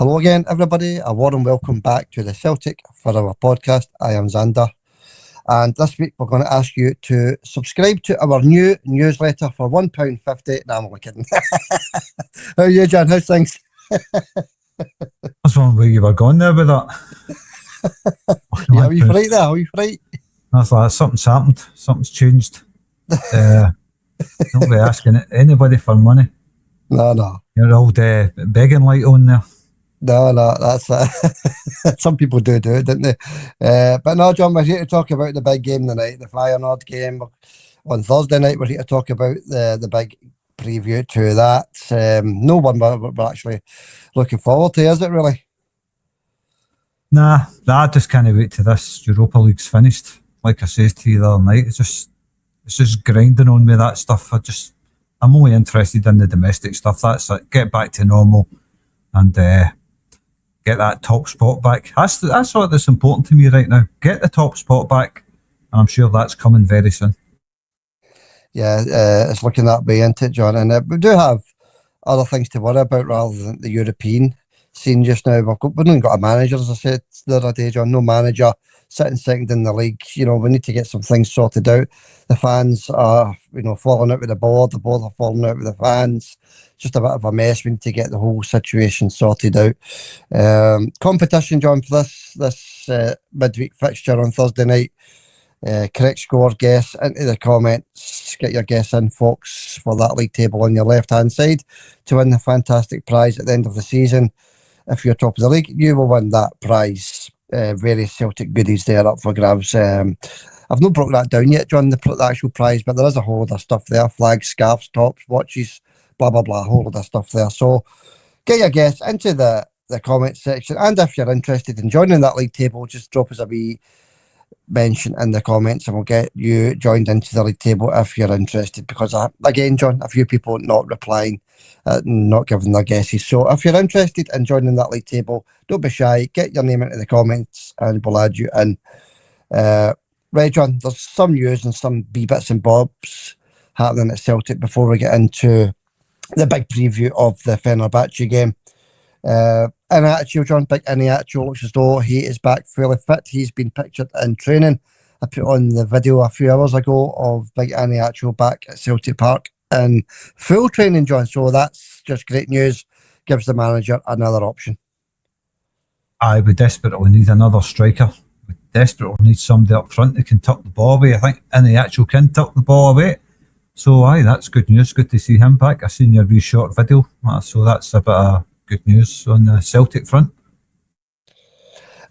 Hello again, everybody. A warm welcome back to the Celtic for our podcast. I am Xander, and this week we're going to ask you to subscribe to our new newsletter for £1.50. No, I'm only kidding. How are you, John? How's things? What's wrong with you were going there with that? Yeah, are you right there? Are you right? That's like something's happened, something's changed. Don't be asking anybody for money. No. You're old begging light on there. No, that's some people do it, don't they? But no, John, we're here to talk about the big game tonight, the Feyenoord game. On Thursday night, we're here to talk about the big preview to that. No one we're actually looking forward to, is it really? Nah, I just can't wait till this Europa League's finished. Like I said to you the other night, it's just grinding on me, that stuff. I'm only interested in the domestic stuff. That's it. Get back to normal and get that top spot back. That's what that's important to me right now. Get the top spot back, and I'm sure that's coming very soon. Yeah, it's looking that way, isn't it, John? And we do have other things to worry about rather than the European scene just now. We've not even got a manager, as I said the other day, John. No manager, sitting second in the league. You know, we need to get some things sorted out. The fans are, falling out with the board are falling out with the fans. Just a bit of a mess. We need to get the whole situation sorted out. Competition, John, for this midweek fixture on Thursday night. Correct score guess into the comments. Get your guess in, folks, for that league table on your left-hand side to win the fantastic prize at the end of the season. If you're top of the league, you will win that prize. Various Celtic goodies there up for grabs. I've not broke that down yet, John, the actual prize, but there is a whole lot of stuff there. Flags, scarves, tops, watches, blah, blah, blah, a whole lot of stuff there. So get your guess into the comment section. And if you're interested in joining that league table, just drop us a wee mention in the comments and we'll get you joined into the league table if you're interested, because again, John, a few people not replying, not giving their guesses. So if you're interested in joining that league table, don't be shy, get your name into the comments and we'll add you in. Right, John, there's some news and some wee bits and bobs happening at Celtic before we get into the big preview of the Fenerbahce game. Iheanacho, John, big Iheanacho, looks as though he is back fully fit. He's been pictured in training. I put on the video a few hours ago of big Iheanacho back at Celtic Park in full training, John. So that's just great news. Gives the manager another option. We desperately need another striker. We desperately need somebody up front that can tuck the ball away. I think Iheanacho can tuck the ball away. So that's good news. Good to see him back. I seen your wee short video. So that's a bit of good news on the Celtic front.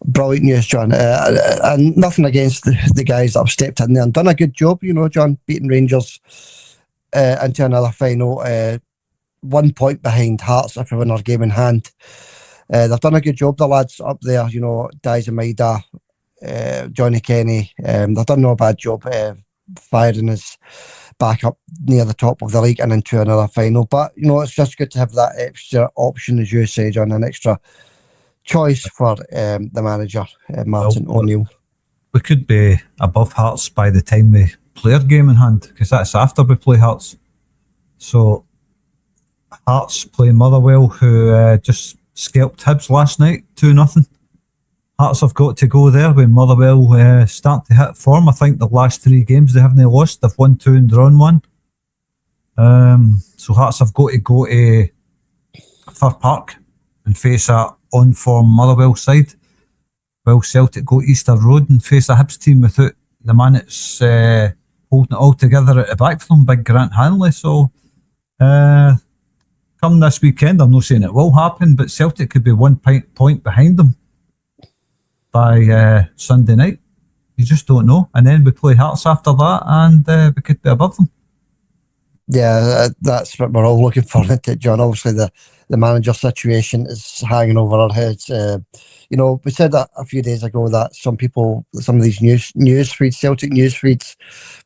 Brilliant news, John. And nothing against the guys that have stepped in there and done a good job, John, beating Rangers into another final. 1 point behind Hearts if we win our game in hand. They've done a good job, the lads up there, Diaz Maida, Johnny Kenny. They've done no bad job firing us back up near the top of the league and into another final. But, it's just good to have that extra option, as you say, John, an extra choice for the manager, Martin O'Neill. We could be above Hearts by the time we play our game in hand, because that's after we play Hearts. So Hearts play Motherwell, who just scalped Hibs last night, 2-0. Hearts have got to go there when Motherwell start to hit form. I think the last 3 games they haven't lost. They've won 2 and drawn 1. So Hearts have got to go to Fir Park and face a on-form Motherwell side, while Celtic go Easter Road and face a Hibs team without the man that's holding it all together at the back for them, big Grant Hanley. So come this weekend, I'm not saying it will happen, but Celtic could be 1 point behind them by Sunday night. You just don't know. And then we play Hearts after that and we could be above them. Yeah, that's what we're all looking for, isn't it, John? Obviously the manager situation is hanging over our heads. We said that a few days ago that some of these news feeds, Celtic news feeds,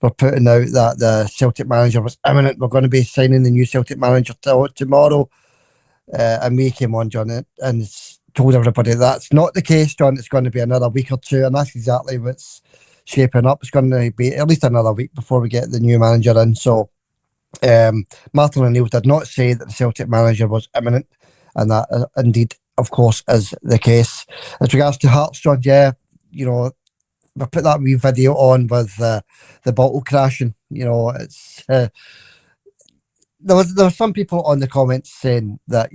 were putting out that the Celtic manager was imminent. We're going to be signing the new Celtic manager tomorrow. And we came on, John, and told everybody that's not the case, John. It's going to be another week or two, and that's exactly what's shaping up. It's going to be at least another week before we get the new manager in. So Martin O'Neill did not say that the Celtic manager was imminent, and that indeed of course, is the case. As regards to Hearts, John, yeah, we put that wee video on with the bottle crashing. It's there were some people on the comments saying that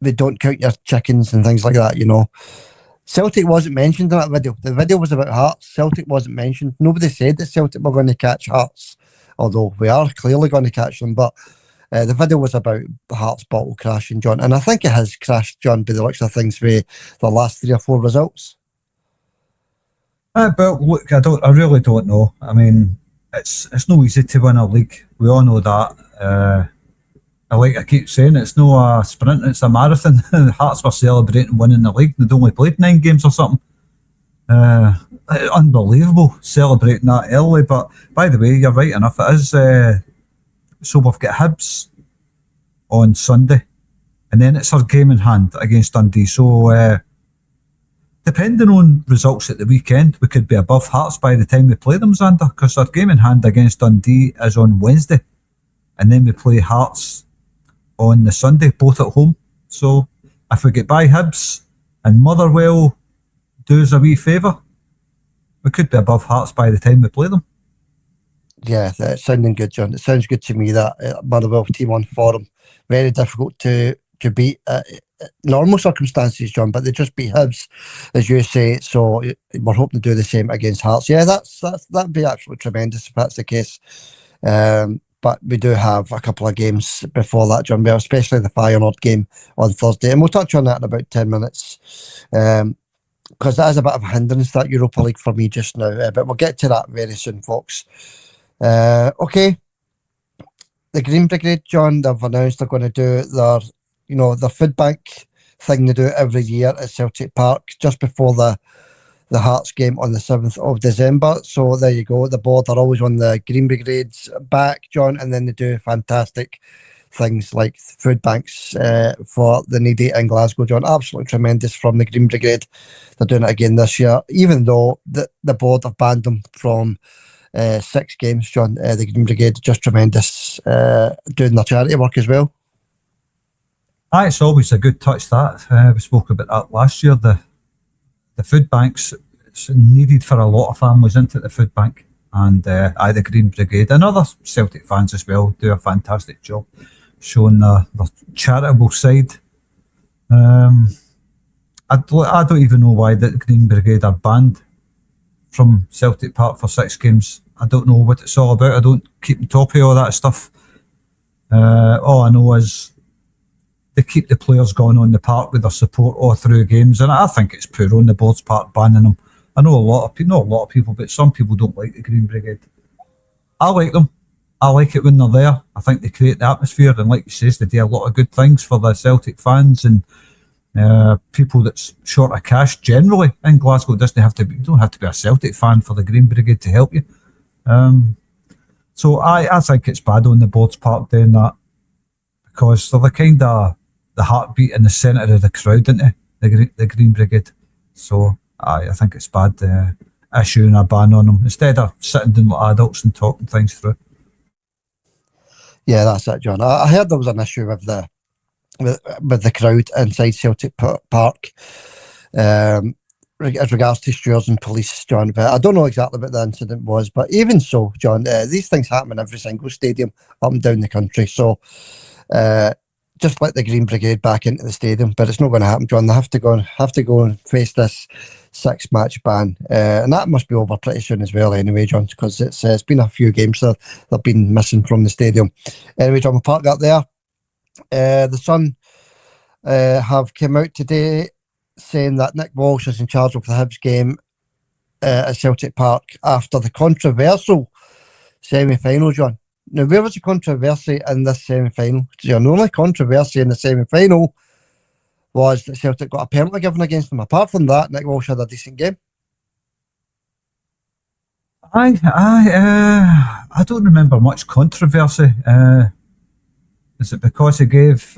they don't count your chickens and things like that. Celtic wasn't mentioned in that video. The video was about Hearts. Celtic wasn't mentioned. Nobody said that Celtic were going to catch Hearts, although we are clearly going to catch them. But the video was about Hearts bottle crashing, John, and I think it has crashed, John, by the looks of things, with the last 3 or 4 results. But look, I really don't know. I mean, it's no easy to win a league. We all know that. Like I keep saying, it's no a sprint, it's a marathon. Hearts were celebrating winning the league. They'd only played 9 games or something. Unbelievable celebrating that early. But by the way, you're right enough. It is. So we've got Hibs on Sunday, and then it's our game in hand against Dundee. So depending on results at the weekend, we could be above Hearts by the time we play them, Xander, because our game in hand against Dundee is on Wednesday, and then we play Hearts on the Sunday, both at home. So if we get by Hibs and Motherwell do us a wee favour, we could be above Hearts by the time we play them. Yeah, that's sounding good, John. It sounds good to me, that Motherwell team on form. Very difficult to beat normal circumstances, John, but they just beat Hibs, as you say. So we're hoping to do the same against Hearts. Yeah, that'd be absolutely tremendous if that's the case. But we do have a couple of games before that, John, especially the Feyenoord game on Thursday. And we'll touch on that in about 10 minutes. Because that is a bit of a hindrance, that Europa League, for me just now. But we'll get to that very soon, folks. Okay. The Green Brigade, John, they've announced they're going to do their food bank thing they do every year at Celtic Park just before the Hearts game on the 7th of December. So there you go. The board are always on the Green Brigade's back, John, and then they do fantastic things like food banks for the needy in Glasgow, John. Absolutely tremendous from the Green Brigade. They're doing it again this year, even though the board have banned them from 6 games, John. The Green Brigade, just tremendous doing their charity work as well. It's always a good touch, that. We spoke about that last year. The food banks, it's needed for a lot of families, isn't it, the food bank? And the Green Brigade and other Celtic fans as well do a fantastic job showing the charitable side. I don't even know why the Green Brigade are banned from Celtic Park for 6 games. I don't know what it's all about. I don't keep on top of all that stuff. All I know is they keep the players going on the park with their support all through games, and I think it's poor on the board's part banning them. I know not a lot of people, but some people don't like the Green Brigade. I like them. I like it when they're there. I think they create the atmosphere, and like you says, they do a lot of good things for the Celtic fans and people that's short of cash generally in Glasgow. You don't have to be a Celtic fan for the Green Brigade to help you. So I think it's bad on the board's part doing that, because they're the kind of the heartbeat in the centre of the crowd, isn't it? The Green Brigade. So I think it's bad issuing a ban on them instead of sitting down with adults and talking things through. Yeah, that's it, John. I heard there was an issue with the crowd inside Celtic Park as regards to stewards and police, John. But I don't know exactly what the incident was. But even so, John, these things happen in every single stadium up and down the country. So just let the Green Brigade back into the stadium, but it's not going to happen, John. They have to go and face this 6-match ban, and that must be over pretty soon as well. Anyway, John, because it's been a few games that they've been missing from the stadium. Anyway, John, we'll park that there. The Sun have come out today saying that Nick Walsh is in charge of the Hibs game at Celtic Park after the controversial semi-final, John. Now, where was the controversy in this semi-final? The only controversy in the semi-final was that Celtic got a penalty given against them. Apart from that, Nick Walsh had a decent game. I don't remember much controversy. Is it because he gave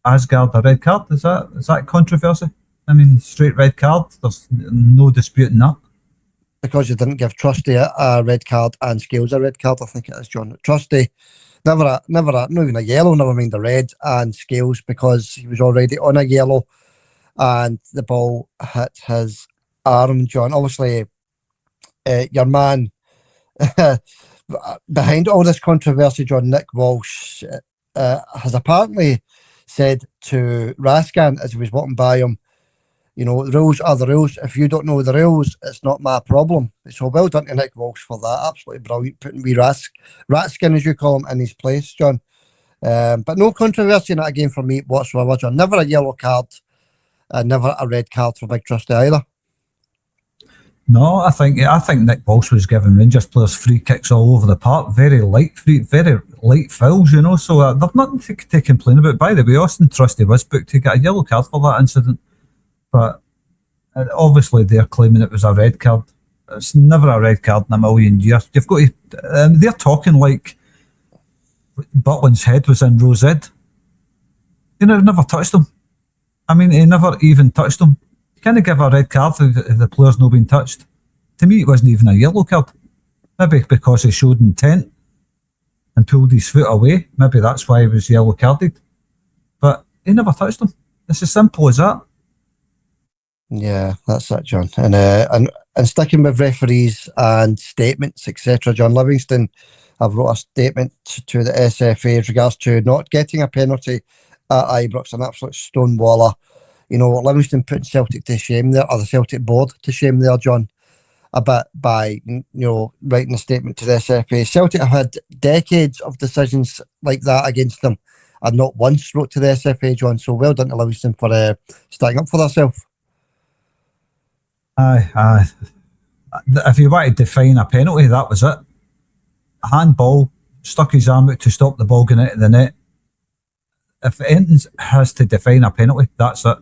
Asgard a red card? Is that controversy? I mean, straight red card. There's no disputing that. because you didn't give Trusty a red card and Scales a red card, I think it is, John. Trusty, not even a yellow, never mind a red, and Scales because he was already on a yellow and the ball hit his arm, John. Obviously, your man behind all this controversy, John, Nick Walsh, has apparently said to Raskin as he was walking by him, you know, the rules are the rules. If you don't know the rules, it's not my problem. So well done to Nick Walsh for that. Absolutely brilliant. Putting wee Ratskin, as you call him, in his place, John. But no controversy in that game for me whatsoever, John. Never a yellow card and never a red card for Big Trusty either. No, I think Nick Walsh was giving Rangers players free kicks all over the park, very light fouls, you know. So they've nothing to complain about. By the way, Austin Trusty was booked to get a yellow card for that incident, but obviously they're claiming it was a red card. It's never a red card in a million years. You've got to. They're talking like Butlin's head was in Rose Ed. You know, never touched him. I mean, he never even touched him. Can't give a red card if the player's not been touched. To me, it wasn't even a yellow card. Maybe because he showed intent and pulled his foot away. Maybe that's why he was yellow carded. But he never touched him. It's as simple as that. Yeah, that's it, John. And sticking with referees and statements, etc., John Livingston have wrote a statement to the SFA in regards to not getting a penalty at Ibrox, an absolute stonewaller. You know, Livingston putting Celtic to shame there, or the Celtic board to shame there, John, a bit by, you know, writing a statement to the SFA. Celtic have had decades of decisions like that against them and not once wrote to the SFA, John. So well done to Livingston for standing up for themselves. Aye. If you want to define a penalty, that was it. A handball, stuck his arm out to stop the ball going into the net. If anything has to define a penalty, that's it.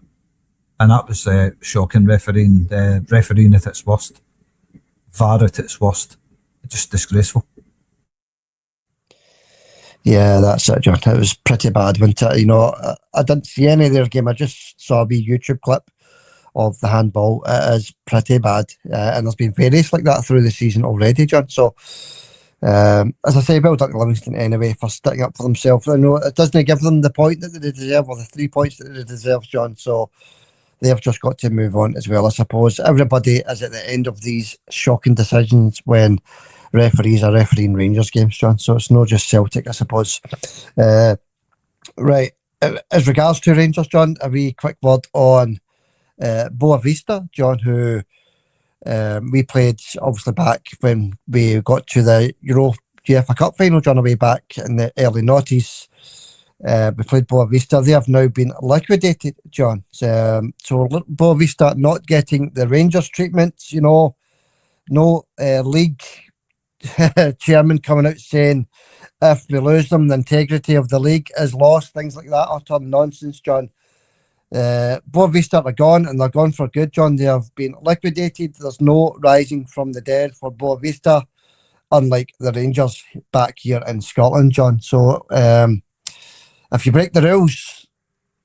And that was shocking refereeing at its worst. VAR at its worst. Just disgraceful. Yeah, that's it, John. It was pretty bad, wasn't it? You know, I didn't see any of their game. I just saw a wee YouTube clip of the handball. It is pretty bad. And there's been various like that through the season already, John. So, as I say, well done to Livingston anyway for sticking up for themselves. I know it doesn't give them the point that they deserve or the 3 points that they deserve, John. So they've just got to move on as well, I suppose. Everybody is at the end of these shocking decisions when referees are refereeing Rangers games, John. So it's not just Celtic, I suppose. Right. As regards to Rangers, John, a wee quick word on Boa Vista, John, who we played obviously back when we got to the UEFA Cup final, John, away back in the early noughties. We played Boa Vista. They have now been liquidated, John. So Boa Vista not getting the Rangers treatment, you know, no league chairman coming out saying if we lose them, the integrity of the league is lost, things like that. Utter nonsense, John. Boa Vista are gone, and they're gone for good, John. They have been liquidated. There's no rising from the dead for Boa Vista, unlike the Rangers back here in Scotland, John. So if you break the rules,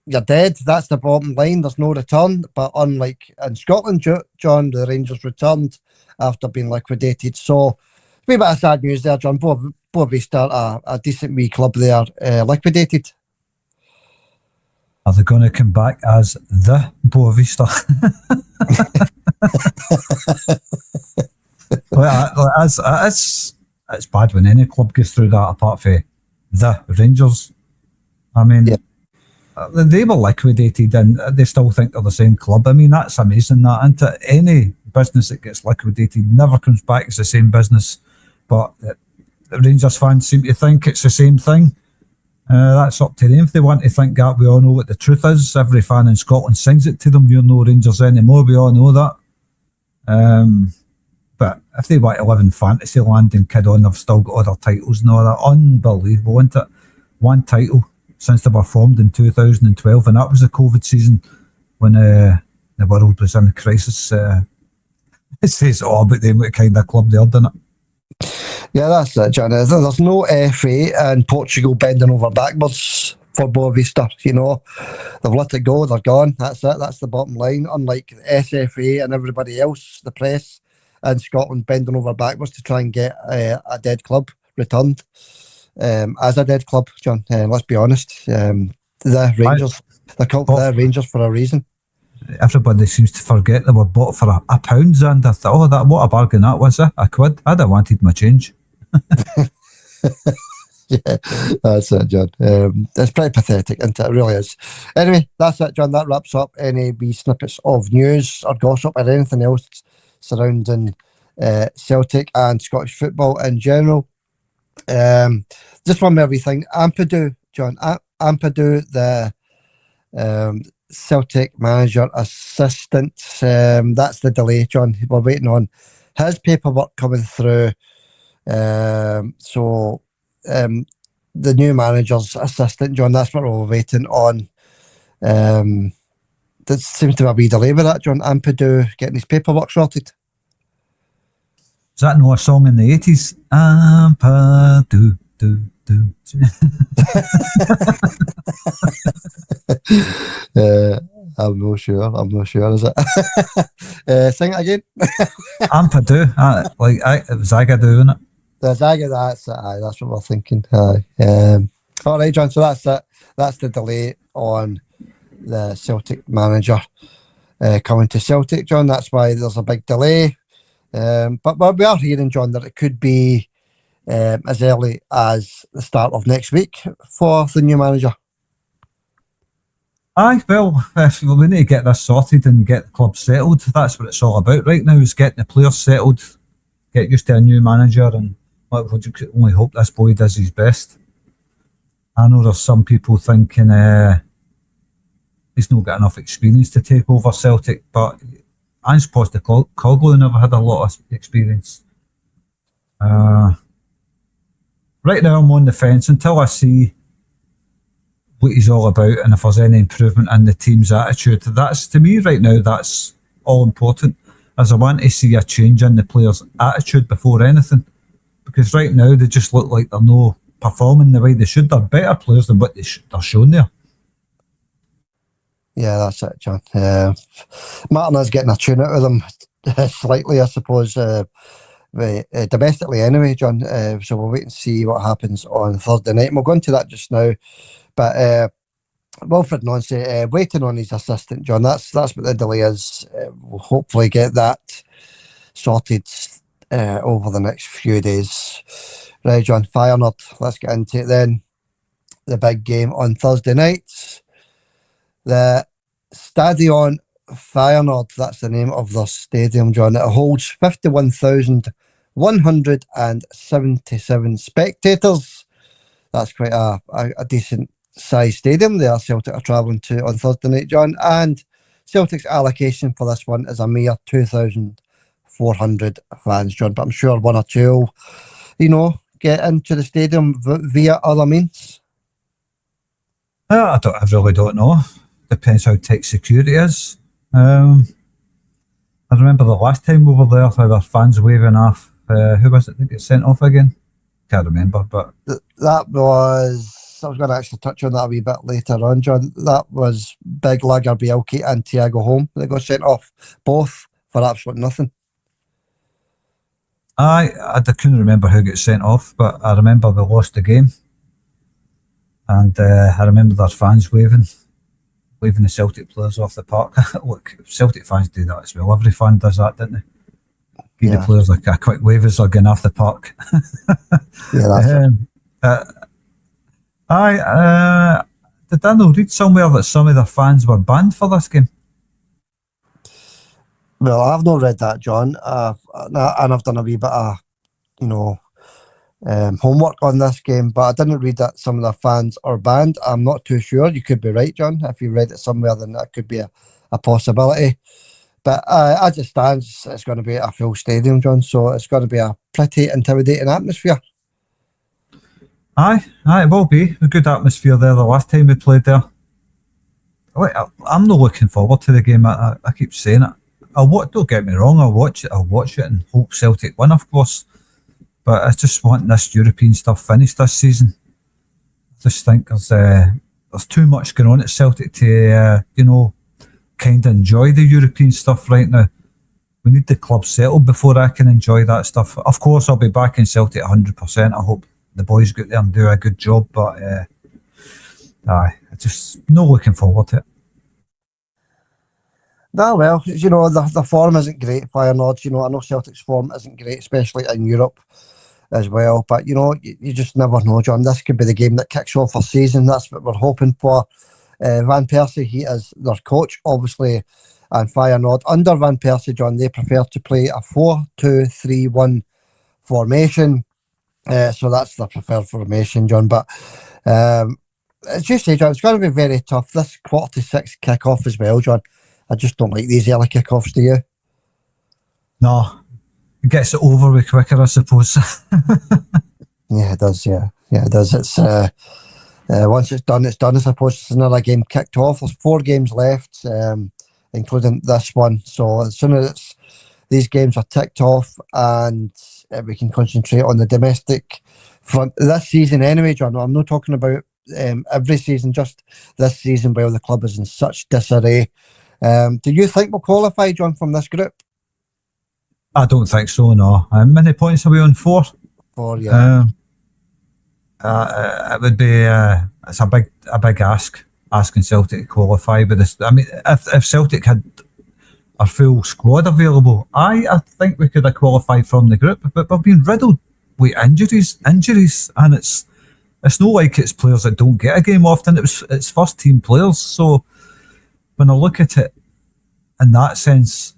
you're dead. That's the bottom line. There's no return. But unlike in Scotland, John, the Rangers returned after being liquidated. So a wee bit of sad news there, John. Boa Vista, a decent wee club there, liquidated. Are they going to come back as the Boa Vista? Well, it's bad when any club goes through that, apart from the Rangers. I mean, yeah. They were liquidated and they still think they're the same club. I mean, that's amazing. That into any business that gets liquidated never comes back as the same business. But the Rangers fans seem to think it's the same thing. That's up to them if they want to think that. We all know what the truth is. Every fan in Scotland sings it to them. You're no Rangers anymore. We all know that. But if they want to live in fantasy land and kid on, they've still got other titles and all that. Unbelievable, isn't it? One title since they were formed in 2012, and that was the COVID season when the world was in crisis. It says all about them, what kind of club they are, doesn't it? Yeah, that's it, John. There's no FA in Portugal bending over backwards for Boa Vista, you know. They've let it go, they're gone. That's it, that's the bottom line. Unlike the SFA and everybody else, the press, in Scotland bending over backwards to try and get a dead club returned as a dead club, John. Let's be honest. The Rangers, they're called the Rangers for a reason. Everybody seems to forget they were bought for a pound, and I thought, what a bargain that was, a quid. I'd have wanted my change. Yeah, that's it, John. It's pretty pathetic, isn't it? It really is. Anyway, that's it, John. That wraps up any wee snippets of news or gossip or anything else surrounding Celtic and Scottish football in general. Just one more wee thing. Ampadu, John. Ampadu, the Celtic manager assistant. That's the delay, John. We're waiting on his paperwork coming through. The new manager's assistant, John, that's what we're waiting on. There seems to be a wee delay with that, John. Ampadu getting his paperwork sorted. Is that no a song in the 80s? Ampadu, do, do. I'm not sure, is it? Sing it again. Ampadu, it was Zagadou, isn't it? The Zaga, that's it. Aye, that's what we're thinking. Aye. All right, John. So that's it. That's the delay on the Celtic manager coming to Celtic, John. That's why there's a big delay. But we are hearing, John, that it could be as early as the start of next week for the new manager. Aye, well, we need to get this sorted and get the club settled. That's what it's all about right now, is getting the players settled, get used to a new manager, and we'll only hope this boy does his best. I know there's some people thinking he's not got enough experience to take over Celtic, but Ange Postecoglou never had a lot of experience. Right now I'm on the fence until I see what he's all about and if there's any improvement in the team's attitude. That's, to me right now, that's all important, as I want to see a change in the players' attitude before anything, because right now they just look like they're not performing the way they should. They're better players than what they're showing there. Yeah, that's it, John. Martin is getting a tune out of them slightly, I suppose, domestically anyway, John. So we'll wait and see what happens on Thursday night. And we'll go into that just now. But Wilfred Nancy, waiting on his assistant, John. That's what the delay is. We'll hopefully get that sorted over the next few days. Right, John, Feyenoord. Let's get into it then. The big game on Thursday night. The Stadion Feyenoord, that's the name of the stadium, John. It holds 51,177 spectators. That's quite a decent size stadium there Celtic are travelling to on Thursday night, John. And Celtic's allocation for this one is a mere 2,400 fans, John. But I'm sure one or two will, get into the stadium via other means. I really don't know. Depends how tight security is. I remember the last time we were there, there were fans waving off. Who was it that got sent off again? Can't remember, but that was. I was going to actually touch on that a wee bit later on, John. That was Big Lager Bielki and Thiago Holm. They got sent off both for absolute nothing. I couldn't remember who got sent off, but I remember we lost the game, and I remember their fans waving the Celtic players off the park. Look, Celtic fans do that as well. Every fan does that, don't they? Give the players like a quick wave as they're getting off the park. Yeah, that's did I not read somewhere that some of their fans were banned for this game? Well, I've not read that, John. And I've done a wee bit of, homework on this game, but I didn't read that some of the fans are banned. I'm not too sure. You could be right, John. If you read it somewhere, then that could be a possibility. But as it stands, it's going to be a full stadium, John, so it's going to be a pretty intimidating atmosphere. Aye, it will be a good atmosphere there the last time we played there. I'm not looking forward to the game. I keep saying it. Don't get me wrong, I'll watch it and hope Celtic win, of course. But I just want this European stuff finished this season. I just think there's too much going on at Celtic to, kind of enjoy the European stuff right now. we need the club settled before I can enjoy that stuff. Of course, I'll be back in Celtic 100%. I hope the boys go there and do a good job, but I just not looking forward to it. No, well, you know, the form isn't great, Feyenoord. You know, I know Celtic's form isn't great, especially in Europe as well. But, you know, you just never know, John. This could be the game that kicks off our season. That's what we're hoping for. Van Persie, he is their coach, obviously, and Feyenoord. Under Van Persie, John, they prefer to play a 4-2-3-1 formation. So that's their preferred formation, John. But as you say, John, it's going to be very tough. This 5:45 kick-off as well, John. I just don't like these early kick-offs, do you? No, it gets it over with quicker, I suppose. Yeah, it does, yeah. Yeah, it does. It's once it's done, I suppose. It's another game kicked off. There's 4 games left, including this one. So as soon as these games are ticked off and we can concentrate on the domestic front this season anyway, John. I'm not talking about every season, just this season while the club is in such disarray. Do you think we'll qualify, John, from this group? I don't think so, no. How many points are we on? 4? 4, yeah. It would be it's a big ask, asking Celtic to qualify. But this, I mean, if Celtic had a full squad available, I think we could have qualified from the group. But we've been riddled with injuries, and it's not like it's players that don't get a game often. It's first team players. So when I look at it in that sense,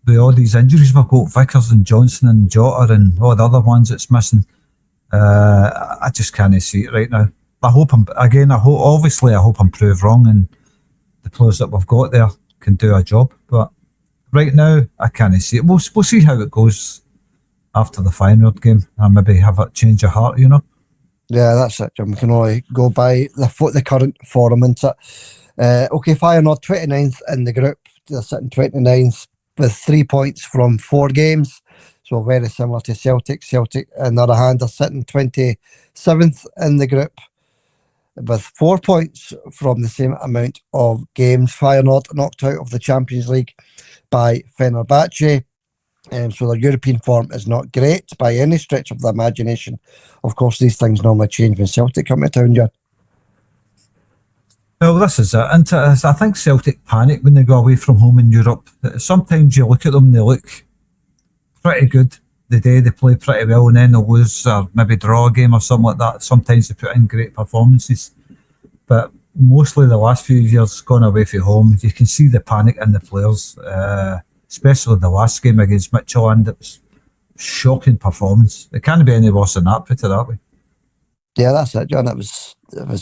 with all these injuries we've got, Vickers and Johnson and Jota and all the other ones that's missing, I just can't see it right now. I hope I'm proved wrong and the players that we've got there can do a job. But right now, I can't see it. We'll see how it goes after the Feyenoord game and maybe have a change of heart, you know. Yeah, that's it, Jim. We can only go by the current form, isn't it? Okay, Feyenoord 29th in the group. They're sitting 29th with 3 points from 4 games. So very similar to Celtic. Celtic, on the other hand, are sitting 27th in the group with 4 points from the same amount of games. Feyenoord knocked out of the Champions League by Fenerbahce. So their European form is not great by any stretch of the imagination. Of course, these things normally change when Celtic come to town, John. Well, this is it. And I think Celtic panic when they go away from home in Europe. Sometimes you look at them, they look pretty good the day, they play pretty well, and then they'll lose or maybe draw a game or something like that. Sometimes they put in great performances. But mostly the last few years gone away from home, you can see the panic in the players, especially the last game against Midtjylland. It was a shocking performance. It can't be any worse than that, put it that way. Yeah, that's it, John. It was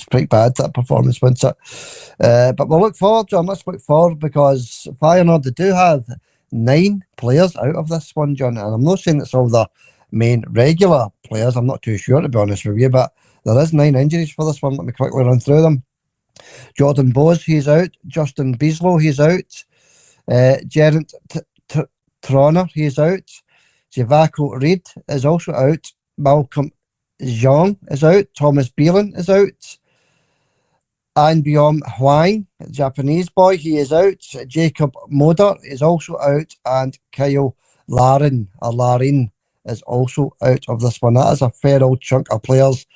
pretty bad, that performance, wasn't it? But we'll look forward, John. Let's look forward because Feyenoord, they do have 9 players out of this one, John. And I'm not saying it's all the main regular players. I'm not too sure, to be honest with you. But there is 9 injuries for this one. Let me quickly run through them. Jordan Bose, he's out. Justin Bieslow, he's out. Gerard Trauner, he's out. Javako Reed is also out. Malcolm Jean is out. Thomas Bielan is out. Anbyom Hwang, Japanese boy, he is out. Jacob Moder is also out. And Kyle Larin is also out of this one. That is a fair old chunk of players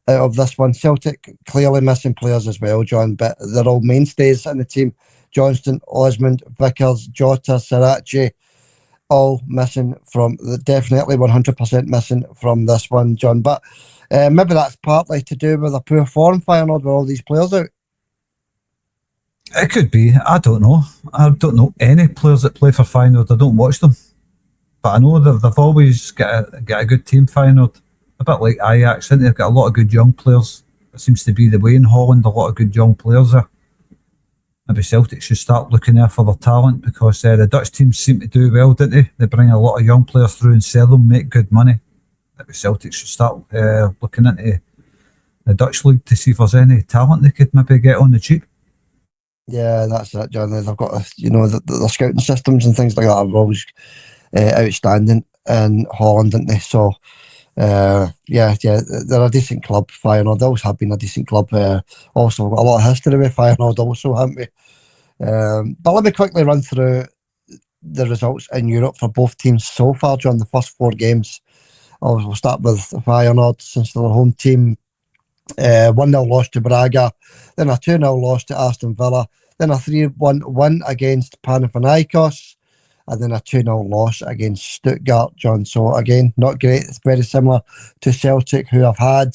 out of this one. Celtic clearly missing players as well, John, but they're all mainstays in the team. Johnston, Osmond, Vickers, Jota, Sarachi, all missing from definitely 100% missing from this one, John. But maybe that's partly to do with a poor form, Feyenoord, with all these players out. It could be. I don't know. I don't know any players that play for Feyenoord. I don't watch them, but I know they've always got a good team. Feyenoord, a bit like Ajax, they've got a lot of good young players. It seems to be the way in Holland. A lot of good young players there. Maybe Celtic should start looking there for their talent because the Dutch teams seem to do well, don't they? They bring a lot of young players through and sell them, make good money. Maybe Celtic should start looking into the Dutch league to see if there's any talent they could maybe get on the cheap. Yeah, that's it, John. They've got, their scouting systems and things like that are always outstanding in Holland, aren't they? So, yeah, they're a decent club, Feyenoord. They always have been a decent club. Also, we've got a lot of history with Feyenoord also, haven't we? But let me quickly run through the results in Europe for both teams so far, John, the first 4 games. We'll start with Feyenoord, since they're the home team. 1-0 loss to Braga, then a 2-0 loss to Aston Villa, then a 3-1 win against Panathinaikos, and then a 2-0 loss against Stuttgart, John. So again, not great. It's very similar to Celtic, who have had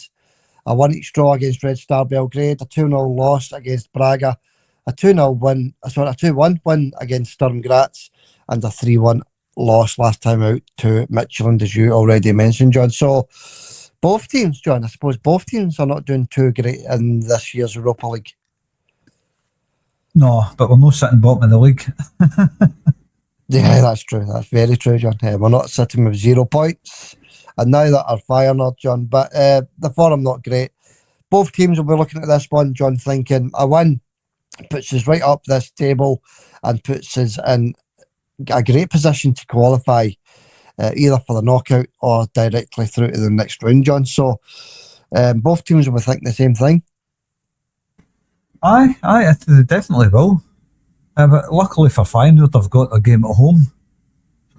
a 1-each draw against Red Star Belgrade, a 2-0 loss against Braga, a 2-1 win against Sturm Graz, and a 3-1 loss last time out to Midtjylland, as you already mentioned, John. So both teams, John, I suppose both teams are not doing too great in this year's Europa League. No, but we're not sitting bottom of the league. Yeah, that's true. That's very true, John. We're not sitting with 0 points, and neither are Feyenoord, John. But the form not great. Both teams will be looking at this one, John, thinking a win puts us right up this table and puts us in a great position to qualify either for the knockout or directly through to the next round, John. So both teams will be thinking the same thing. Aye, they definitely will. But luckily for Feyenoord, they've got a game at home.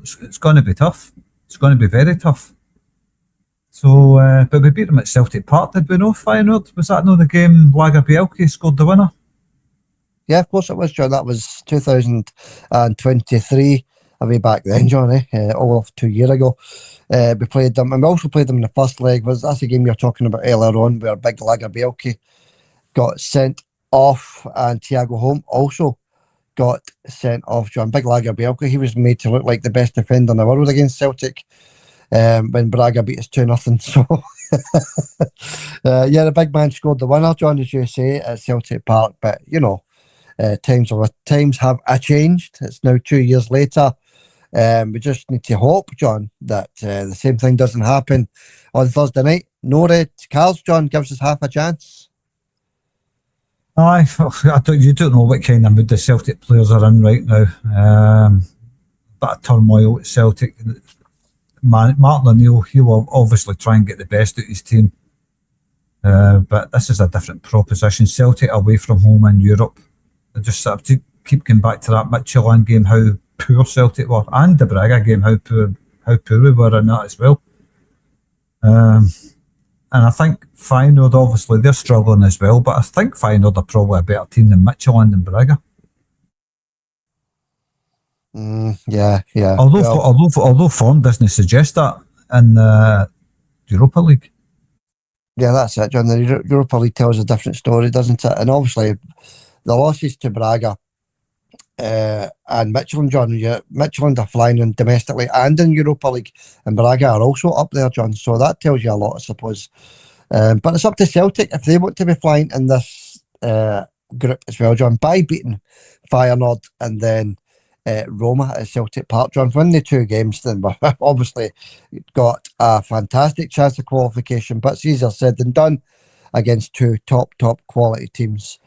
It's going to be tough. It's going to be very tough. So, but we beat them at Celtic Park, did we know, Feyenoord? Was that not the game Lagerbielke scored the winner? Yeah, of course it was, John. That was 2023. Away back then, John, all of 2 years ago. We played them, and we also played them in the first leg. That's the game you're talking about earlier on, where big Lagerbielke got sent off, and Thiago Holm also got sent off, John. Big Lagerbielke, he was made to look like the best defender in the world against Celtic when Braga beat us 2-0. So, yeah, the big man scored the winner, John, as you say, at Celtic Park. But, you know, times have changed. It's now 2 years later. We just need to hope, John, that the same thing doesn't happen on Thursday night. No red cards, John, gives us half a chance. Aye, you don't know what kind of mood the Celtic players are in right now. Bit of turmoil at Celtic. Martin O'Neill, he will obviously try and get the best out of his team. But this is a different proposition. Celtic away from home in Europe. They just sort of keep going back to that Midtjylland game, how poor Celtic were, and the Braga game, how poor we were in that as well. And I think Feyenoord, obviously, they're struggling as well, but I think Feyenoord are probably a better team than Midtjylland and Braga. Yeah. Although form doesn't suggest that in the Europa League. Yeah, that's it, John. The Europa League tells a different story, doesn't it? And obviously, the losses to Braga and Midtjylland, John, Midtjylland are flying in domestically and in Europa League, and Braga are also up there, John. So that tells you a lot, I suppose. But it's up to Celtic if they want to be flying in this group as well, John, by beating Feyenoord and then Roma at Celtic Park, John. Win the 2 games, then we've obviously got a fantastic chance of qualification, but it's easier said than done against 2 top quality teams.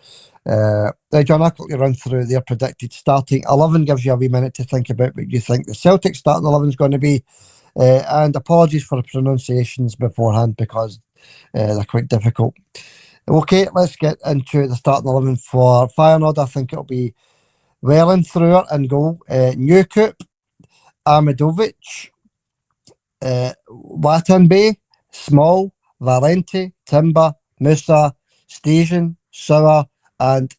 Now, John, I'll quickly run through their predicted starting 11. Gives you a wee minute to think about what you think the Celtic starting 11 is going to be. And apologies for the pronunciations beforehand because they're quite difficult. Okay, let's get into the starting 11 for Feyenoord. I think it'll be Welland through in goal, Newcoop, Amidovic, Watanbe, Small, Valente, Timber, Musa, Stegen, Sauer, and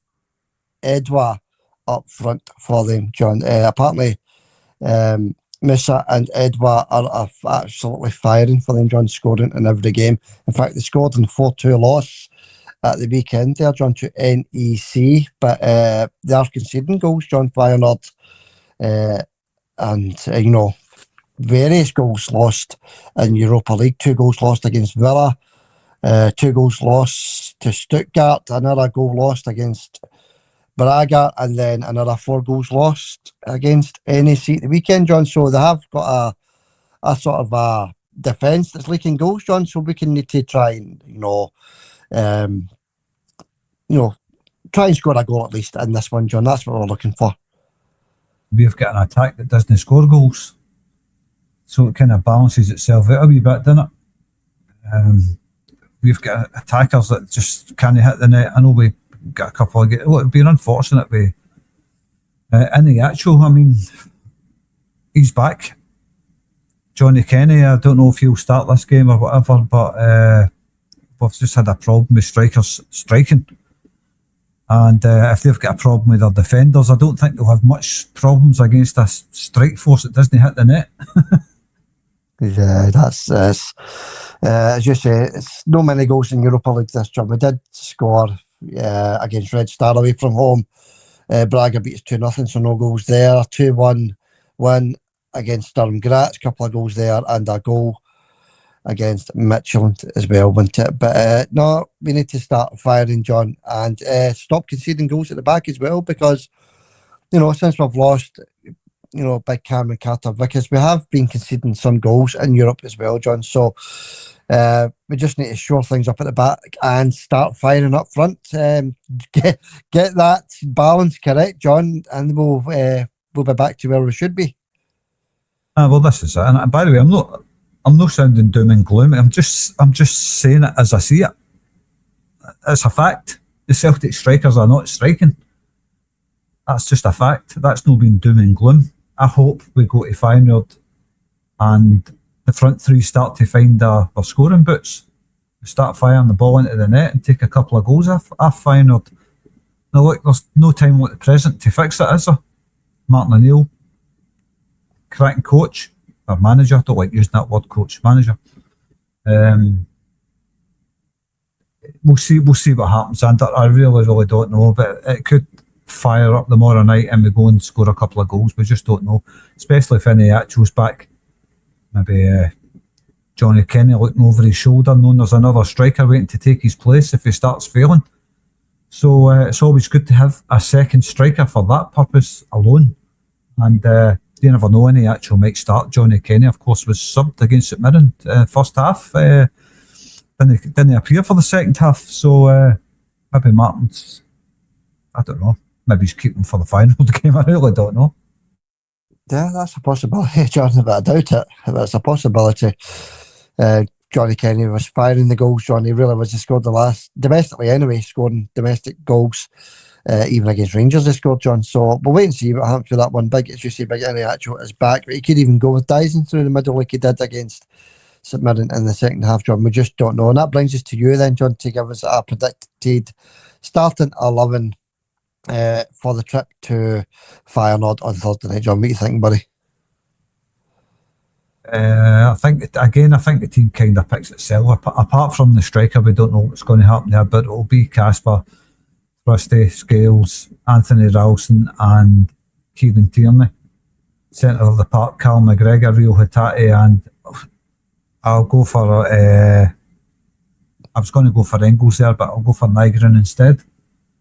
Edouard up front for them, John. Apparently, Musa and Edouard are absolutely firing for them, John, scoring in every game. In fact, they scored in 4-2 loss at the weekend there, John, to NEC, but they are conceding goals, John, Feyenoord, and you know, various goals lost in Europa League. 2 goals lost against Villa, 2 goals lost to Stuttgart, another goal lost against Braga, and then another 4 goals lost against NEC at the weekend, John. So they have got a sort of a defence that's leaking goals, John. So we can need to try and try and score a goal at least in this one, John. That's what we're looking for. We've got an attack that doesn't score goals, so it kind of balances itself out a wee bit, doesn't it? We've got attackers that just can't hit the net. I know we got a couple of games. Well, it'd be unfortunate in the actual, I mean, he's back. Johnny Kenny, I don't know if he'll start this game or whatever, but we've just had a problem with strikers striking. And if they've got a problem with their defenders, I don't think they'll have much problems against a strike force that doesn't hit the net. Yeah, that's as you say, it's no many goals in Europa League this time. We did score against Red Star away from home. Braga beat us 2-0, so no goals there. 2-1 win against Sturm Graz, a couple of goals there, and a goal against Midtjylland as well, wasn't it? But no, we need to start firing, John, and stop conceding goals at the back as well, because, since we've lost, big Cameron Carter-Vickers, we have been conceding some goals in Europe as well, John. So we just need to shore things up at the back and start firing up front. Get that balance correct, John, and we'll be back to where we should be. Well, this is it. And by the way, I'm not sounding doom and gloom. I'm just saying it as I see it. It's a fact. The Celtic strikers are not striking. That's just a fact. That's not been doom and gloom. I hope we go to Feyenoord and the front three start to find their scoring boots. Start firing the ball into the net and take a couple of goals off Feyenoord. Now look, there's no time like the present to fix it, is there? Martin O'Neill, cracking coach, or manager, don't like using that word, coach, manager. We'll see what happens, and I really don't know, but it could fire up tomorrow night and we go and score a couple of goals. We just don't know, especially if any actual's back. Maybe Johnny Kenny looking over his shoulder, knowing there's another striker waiting to take his place if he starts failing. So it's always good to have a second striker for that purpose alone. And you never know, any actual might start. Johnny Kenny, of course, was subbed against St Mirren first half. Didn't appear for the second half. So maybe Martin's, I don't know, maybe he's keeping for the final game. I really don't know. Yeah, that's a possibility, John, but I doubt it. That's a possibility. Johnny Kenny was firing the goals, John. He really was. He scored the last, domestically anyway, scoring domestic goals. Even against Rangers, he scored, John. So we'll wait and see what happens with that one. Big, as you say, Big Iheanacho is back. But he could even go with Dyson through the middle like he did against St Mirren in the second half, John. We just don't know. And that brings us to you then, John, to give us a predicted starting 11 for the trip to Feyenoord on Thursday night, John. What do you think, buddy? I think the team kind of picks itself. Apart from the striker, we don't know what's going to happen there, but it'll be Casper, Rusty, Scales, Anthony Ralston and Kieran Tierney. Centre of the park, Cal McGregor, Rio Hatate, and I'll go for I was going to go for Engels there, but I'll go for Nygren instead.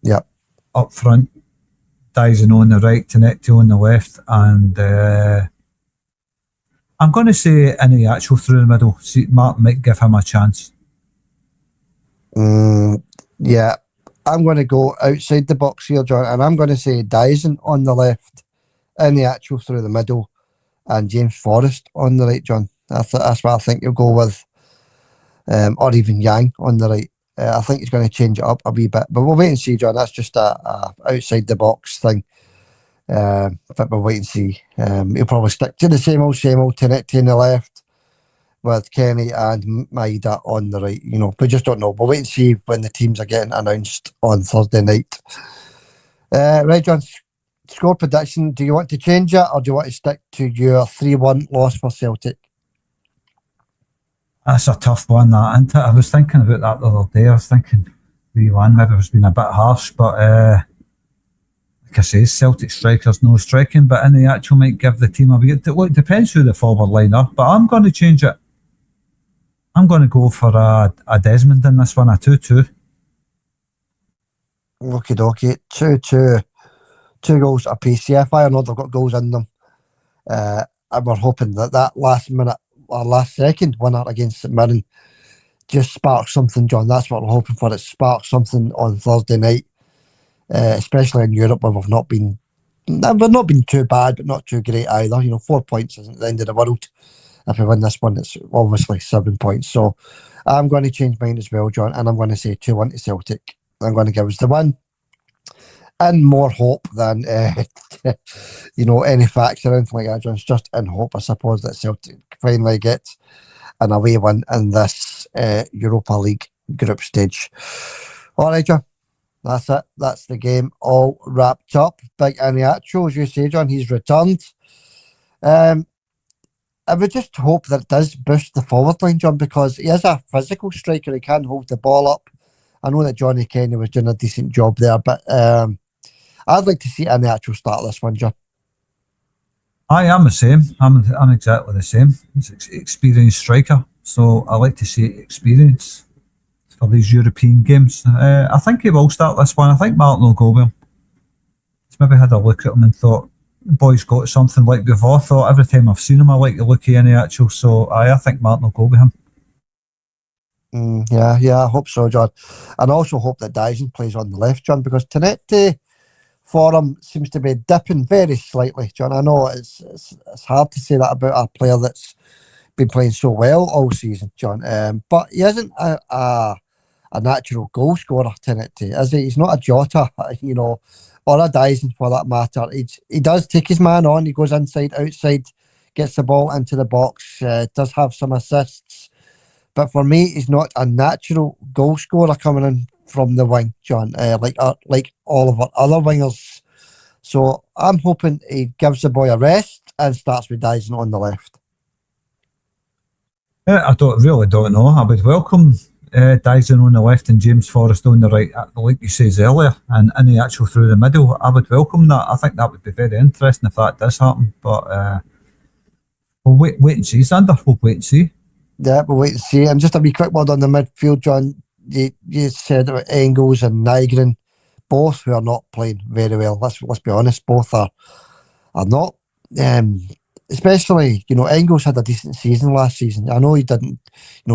Yep. Up front, Dyson on the right, Tenecti on the left, and I'm going to say Iheanacho through the middle. See, Martin might give him a chance. Yeah, I'm going to go outside the box here, John, and I'm going to say Dyson on the left, Iheanacho through the middle, and James Forrest on the right, John. That's what I think you'll go with, or even Yang on the right. I think he's going to change it up a wee bit, but we'll wait and see, John. That's just a outside the box thing. But we'll wait and see. He'll probably stick to the same old Tenecti on the left with Kenny and Maeda on the right. We just don't know. We'll wait and see when the teams are getting announced on Thursday night. Right, John, score prediction. Do you want to change it or do you want to stick to your 3-1 loss for Celtic? That's a tough one, that, isn't it? I was thinking about that the other day. I was thinking 3-1, maybe it was being a bit harsh, but like I say, Celtic strikers no striking, but Iheanacho might give the team a wee. It depends who the forward line are, but I'm going to change it. I'm going to go for a Desmond in this one, a 2-2. Okie dokie, 2-2. 2 goals apiece. Yeah, Feyenoord have got goals in them. And we're hoping that last minute or last second winner against St Mirren just sparks something, John. That's what we're hoping for. It sparks something on Thursday night, especially in Europe where we've not been too bad, but not too great either. 4 points isn't the end of the world. If we win this one, it's obviously 7 points. So I'm going to change mine as well, John, and I'm going to say 2-1 to Celtic. I'm going to give us the win. in more hope than any facts or anything like that, John. It's just in hope, I suppose, that Celtic finally get an away win in this Europa League group stage. All right, John. That's it. That's the game all wrapped up. Big Iniacho, as you say, John, he's returned. I would just hope that it does boost the forward line, John, because he is a physical striker. He can hold the ball up. I know that Johnny Kenny was doing a decent job there, but I'd like to see Iniacho start this one, John. I am the same. I'm exactly the same. He's an experienced striker, so I like to see experience for these European games. I think he will start this one. I think Martin will go with him. He's maybe had a look at him and thought, the boy's got something like we've all thought. Every time I've seen him, I like the look of Iniacho, so I think Martin will go with him. Yeah, I hope so, John. And I also hope that Dyson plays on the left, John, because Tanetti for him seems to be dipping very slightly, John. I know it's hard to say that about a player that's been playing so well all season, John. But he isn't a natural goal scorer, Tanetti, is he? He's not a Jota, or a Dyson for that matter. He does take his man on. He goes inside, outside, gets the ball into the box, does have some assists. But for me, he's not a natural goal scorer coming in from the wing, John, like all of our other wingers. So I'm hoping he gives the boy a rest and starts with Dyson on the left. I really don't know. I would welcome Dyson on the left and James Forrest on the right, like you says earlier, and Iniacho through the middle. I would welcome that. I think that would be very interesting if that does happen. But we'll wait and see, Sander. We'll wait and see. Yeah, we'll wait and see. And just a wee quick word on the midfield, John. You said about Engels and Nygren, both who are not playing very well. Let's be honest, both are not. Especially, Engels had a decent season last season. I know he didn't,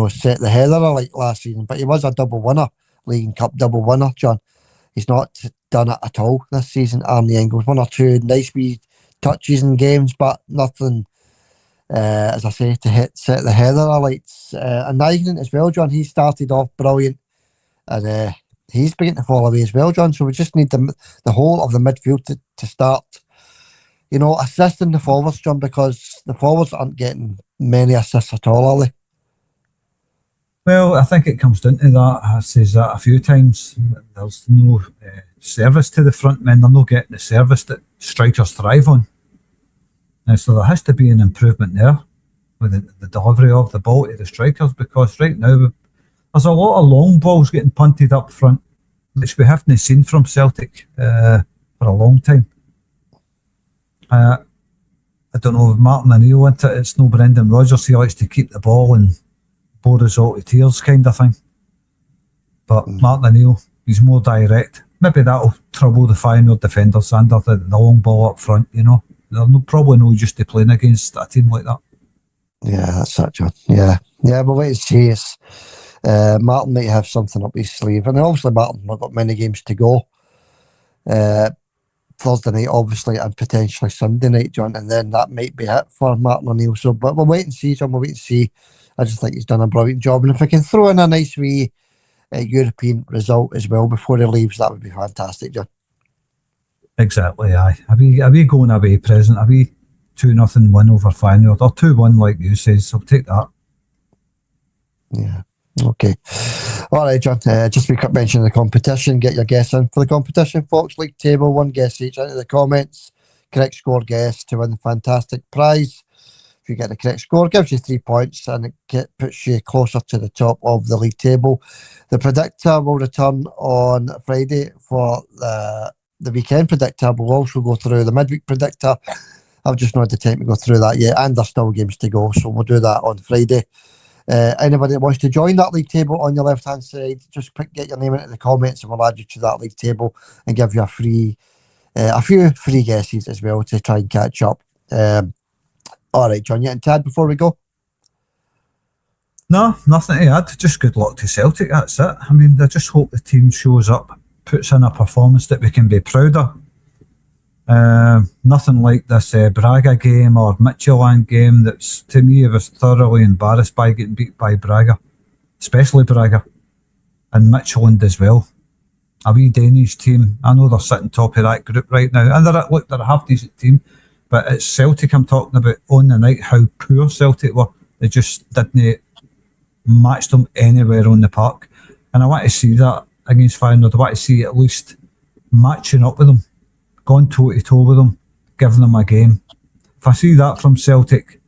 set the header like last season, but he was a double winner, League and Cup double winner, John. He's not done it at all this season, Arnie Engels. One or two nice wee touches in games, but nothing, as I say, to set the header lights. And Nygren as well, John, he started off brilliant, and he's beginning to fall away as well, John. So we just need the whole of the midfield to start assisting the forwards, John, because the forwards aren't getting many assists at all, are they? Well, I think it comes down to that. I says that a few times. There's no service to the front men. They're not getting the service that strikers thrive on. So there has to be an improvement there with the delivery of the ball to the strikers, because right now there's a lot of long balls getting punted up front, which we haven't seen from Celtic for a long time. I don't know if Martin O'Neill into it. It's no Brendan Rodgers. He likes to keep the ball and bore us all to tears kind of thing. But Martin O'Neill, he's more direct. Maybe that'll trouble the Feyenoord defenders under the long ball up front, They're probably no used to playing against a team like that. Yeah, that's it, John. Yeah, but wait and see. Martin might have something up his sleeve. And obviously Martin's not got many games to go. Thursday night, obviously, and potentially Sunday night, John, and then that might be it for Martin O'Neill. So, but we'll wait and see, John. We'll wait and see. I just think he's done a brilliant job, and if we can throw in a nice wee European result as well before he leaves, that would be fantastic, John. Exactly, aye. Are we going away present? Are we 2-0 win over Feyenoord, or 2-1 like you says? So take that. Yeah. Okay. All right, John. Just a quick mention of the competition. Get your guess in for the competition, folks. League table, one guess each into the comments. Correct score guess to win the fantastic prize. If you get the correct score, gives you 3 points, and it puts you closer to the top of the league table. The predictor will return on Friday for the weekend predictor. We'll also go through the midweek predictor. I've just not had the time to go through that yet, and there's still games to go, so we'll do that on Friday. Anybody that wants to join that league table on your left hand side, just get your name into the comments and we'll add you to that league table and give you a few free guesses as well to try and catch up. All right, John, you and Tad before we go? No, nothing to add. Just good luck to Celtic, that's it. I mean, I just hope the team shows up, puts in a performance that we can be proud of. Nothing like this Braga game or Midtjylland game that's, to me, I was thoroughly embarrassed by getting beat by Braga, especially Braga and Midtjylland as well. a wee Danish team. I know they're sitting top of that group right now, and they're a half decent team, but it's Celtic I'm talking about on the night. How poor Celtic were. They just didn't match them anywhere on the park, and I want to see that against Feyenoord. I want to see at least matching up with them, going toe to toe with them, giving them a game. If I see that from Celtic,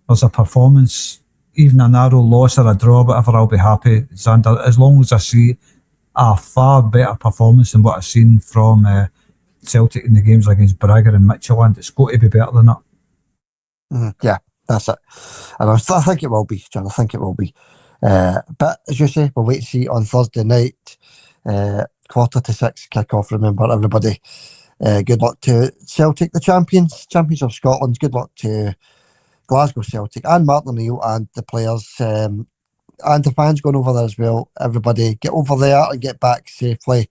there's a performance, even a narrow loss or a draw, whatever, I'll be happy, Xander, as long as I see a far better performance than what I've seen from Celtic in the games against Bragger and Midtjylland. It's got to be better than that. Yeah, that's it. And I think it will be, John. I think it will be. But as you say, we'll wait to see on Thursday night, 5:45 kick-off. Remember, everybody, good luck to Celtic, the champions of Scotland. Good luck to Glasgow Celtic and Martin O'Neill and the players and the fans going over there as well. Everybody get over there and get back safely.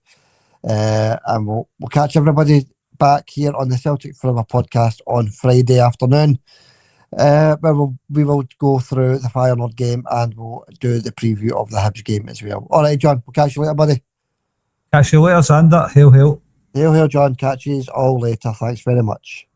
And we'll catch everybody back here on the Celtic Forever podcast on Friday afternoon. Where we will go through the Feyenoord game and we'll do the preview of the Hibs game as well. All right, John, we'll catch you later, buddy. Catch you later, Xander. Hail, hail. Hail, hail, John. Catch you all later. Thanks very much.